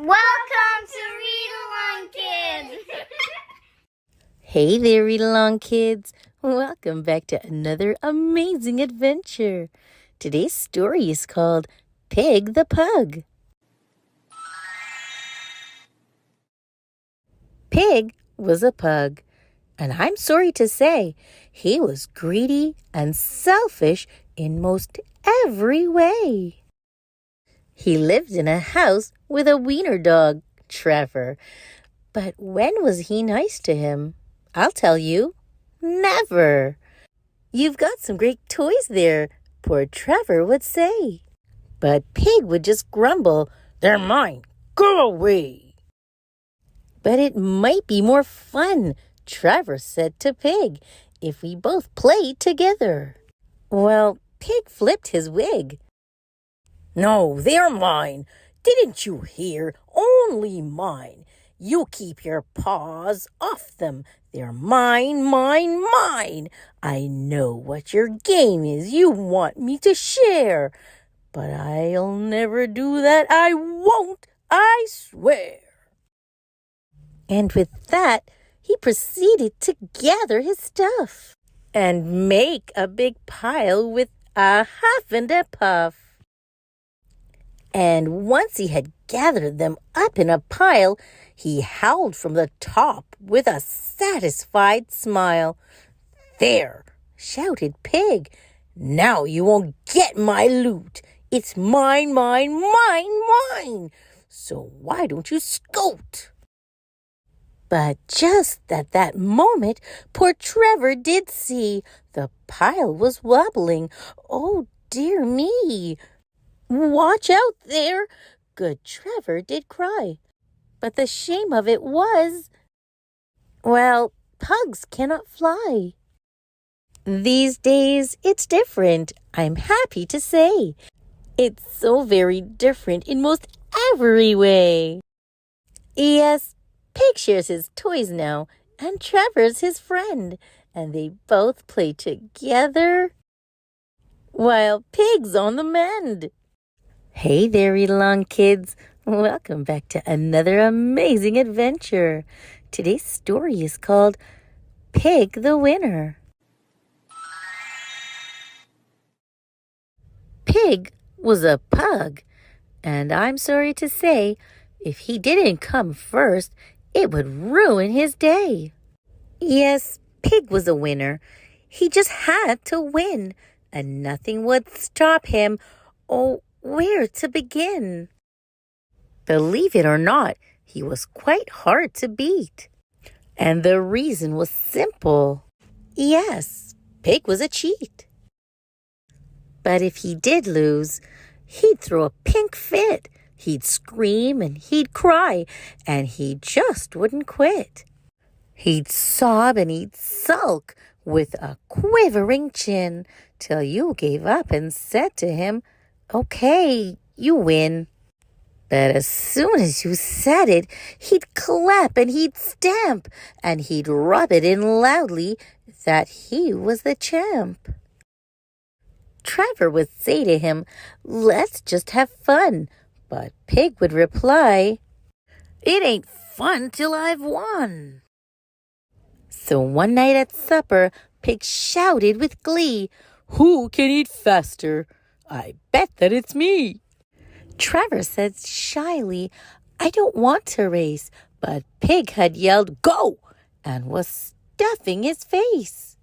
Welcome to Read Along Kids! Hey there, Read Along Kids. Welcome back to another amazing adventure. Today's story is called Pig the Pug. Pig was a pug, and I'm sorry to say, he was greedy and selfish in most every way. He lived in a house with a wiener dog, Trevor. But when was he nice to him? I'll tell you, never. You've got some great toys there, poor Trevor would say. But Pig would just grumble, "They're mine, go away." But it might be more fun, Trevor said to Pig, if we both played together. Well, Pig flipped his wig. "No, they're mine. Didn't you hear? Only mine. You keep your paws off them. They're mine, mine, mine. I know what your game is. You want me to share. But I'll never do that. I won't, I swear." And with that, he proceeded to gather his stuff and make a big pile with a huff and a puff. And once he had gathered them up in a pile, he howled from the top with a satisfied smile. "There!" shouted Pig. "Now you won't get my loot. It's mine, mine, mine, mine. So why don't you scoot?" But just at that moment, poor Trevor did see the pile was wobbling. "Oh, dear me! Watch out there!" Good Trevor did cry. But the shame of it was, well, pugs cannot fly. These days, it's different, I'm happy to say. It's so very different in most every way. Yes, Pig shares his toys now, and Trevor's his friend, and they both play together while Pig's on the mend. Hey there, Read Along Kids. Welcome back to another amazing adventure. Today's story is called Pig the Winner. Pig was a pug, and I'm sorry to say, if he didn't come first, it would ruin his day. Yes, Pig was a winner. He just had to win, and nothing would stop him. Oh, where to begin? Believe it or not, he was quite hard to beat. And the reason was simple. Yes, Pig was a cheat. But if he did lose, he'd throw a pink fit. He'd scream and he'd cry, and he just wouldn't quit. He'd sob and he'd sulk with a quivering chin till you gave up and said to him, "Okay, you win." But as soon as you said it, he'd clap and he'd stamp, and he'd rub it in loudly that he was the champ. Trevor would say to him, "Let's just have fun." But Pig would reply, "It ain't fun till I've won." So one night at supper, Pig shouted with glee, "Who can eat faster? I bet that it's me." Trevor said shyly, "I don't want to race," but Pig had yelled, "Go!" and was stuffing his face.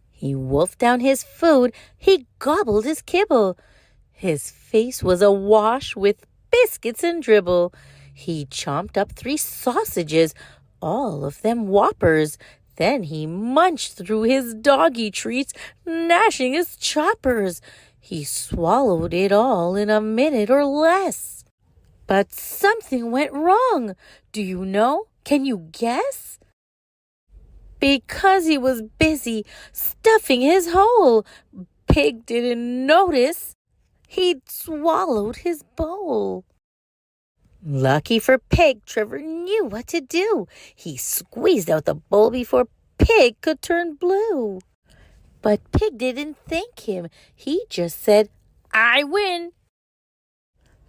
He wolfed down his food, he gobbled his kibble. His face was awash with biscuits and dribble. He chomped up 3 sausages, all of them whoppers. Then he munched through his doggy treats, gnashing his choppers. He swallowed it all in a minute or less. But something went wrong. Do you know? Can you guess? Because he was busy stuffing his hole, Pig didn't notice he'd swallowed his bowl. Lucky for Pig, Trevor knew what to do. He squeezed out the bowl before Pig could turn blue. But Pig didn't thank him. He just said, "I win."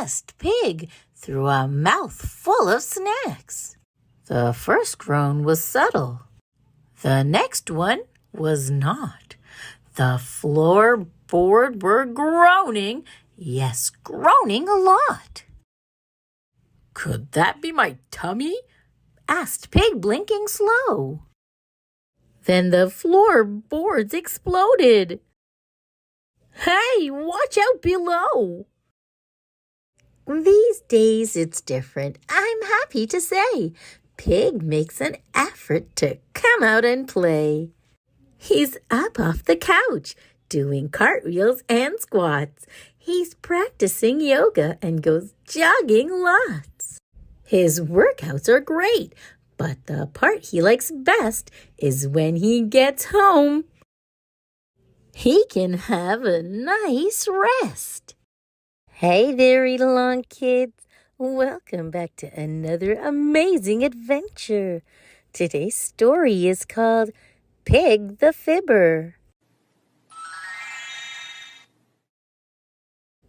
asked Pig through a mouth full of snacks. The first groan was subtle. The next one was not. The floorboard were groaning, yes, groaning a lot. "Could that be my tummy?" asked Pig, blinking slow. Then the floorboards exploded. "Hey, watch out below!" These days it's different, I'm happy to say. Pig makes an effort to come out and play. He's up off the couch, doing cartwheels and squats. He's practicing yoga and goes jogging lots. His workouts are great, but the part he likes best is when he gets home. He can have a nice rest. Hey there, Aloud kids. Welcome back to another amazing adventure. Today's story is called Pig the Fibber.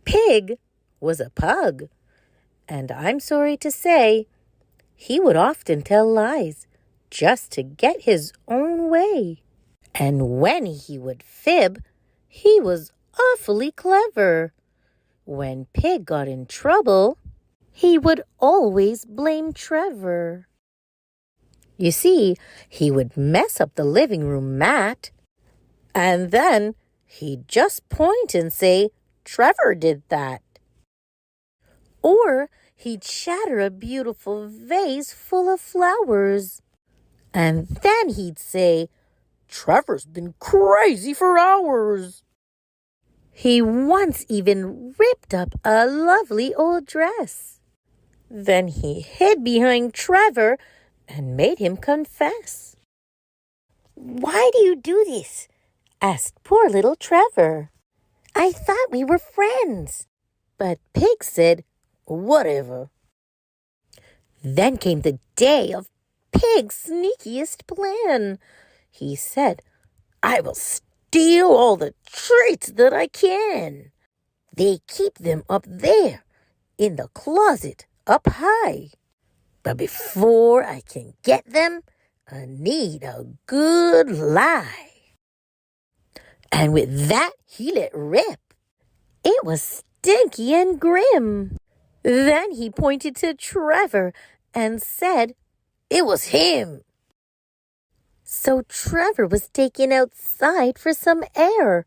Pig was a pug, and I'm sorry to say, he would often tell lies just to get his own way. And when he would fib, he was awfully clever. When Pig got in trouble, he would always blame Trevor. You see, he would mess up the living room mat, and then he'd just point and say, "Trevor did that." Or he'd shatter a beautiful vase full of flowers, and then he'd say, "Trevor's been crazy for hours." He once even ripped up a lovely old dress. Then he hid behind Trevor and made him confess. "Why do you do this?" asked poor little Trevor. I thought we were friends. But Pig said, whatever. Then came the day of Pig's sneakiest plan. He said, I will steal all the treats that I can. They keep them up there in the closet up high. But before I can get them, I need a good lie. And with that, he let rip. It was stinky and grim. Then he pointed to Trevor and said it was him. So Trevor was taken outside for some air.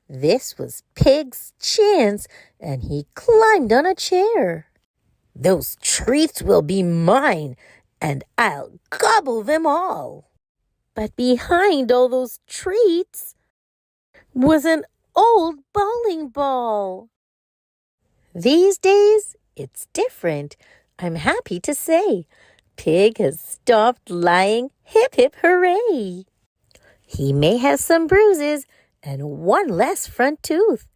This was Pig's chance, and he climbed on a chair. Those treats will be mine, and I'll gobble them all. But behind all those treats was an old bowling ball. These days, it's different, I'm happy to say. Pig has stopped lying, hip hip hooray. He may have some bruises and one less front tooth,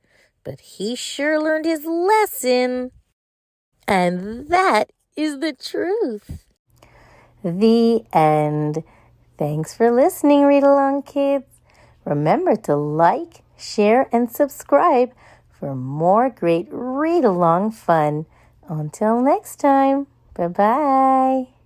but he sure learned his lesson. And that is the truth. The end. Thanks for listening, Read Along Kids. Remember to like, share, and subscribe for more great read-along fun. Until next time, bye-bye.